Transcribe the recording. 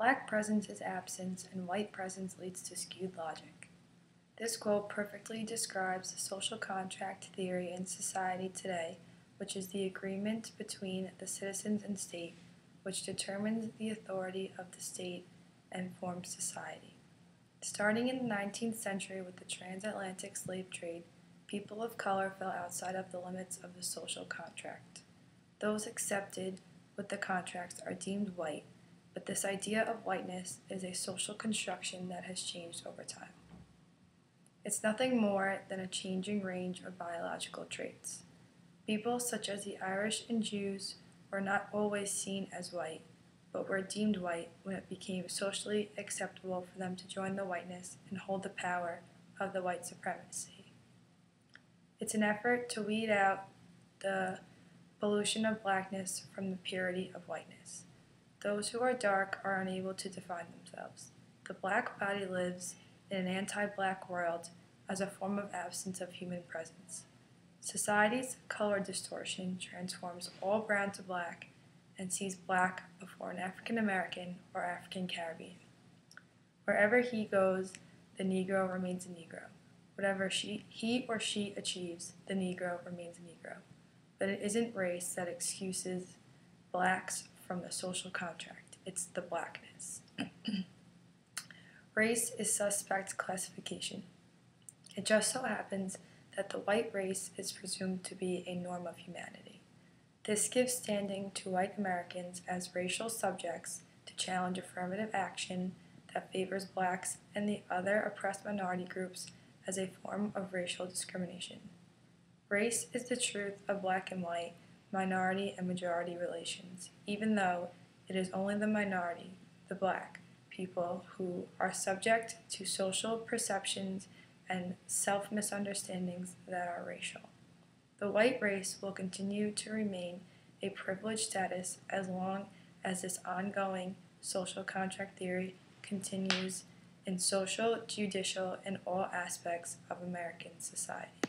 Black presence is absence, and white presence leads to skewed logic. This quote perfectly describes the social contract theory in society today, which is the agreement between the citizens and state, which determines the authority of the state and forms society. Starting in the 19th century with the transatlantic slave trade, people of color fell outside of the limits of the social contract. Those accepted with the contracts are deemed white, but this idea of whiteness is a social construction that has changed over time. It's nothing more than a changing range of biological traits. People such as the Irish and Jews were not always seen as white, but were deemed white when it became socially acceptable for them to join the whiteness and hold the power of the white supremacy. It's an effort to weed out the pollution of blackness from the purity of whiteness. Those who are dark are unable to define themselves. The black body lives in an anti-black world as a form of absence of human presence. Society's color distortion transforms all brown to black and sees black before an African American or African Caribbean. Wherever he goes, the Negro remains a Negro. Whatever he or she achieves, the Negro remains a Negro. But it isn't race that excuses blacks from the social contract. It's the blackness. Race is suspect classification. It just so happens that the white race is presumed to be a norm of humanity. This gives standing to white Americans as racial subjects to challenge affirmative action that favors blacks and the other oppressed minority groups as a form of racial discrimination. Race is the truth of black and white, minority and majority relations, even though it is only the minority, the black, people who are subject to social perceptions and self-misunderstandings that are racial. The white race will continue to remain a privileged status as long as this ongoing social contract theory continues in social, judicial, and all aspects of American society.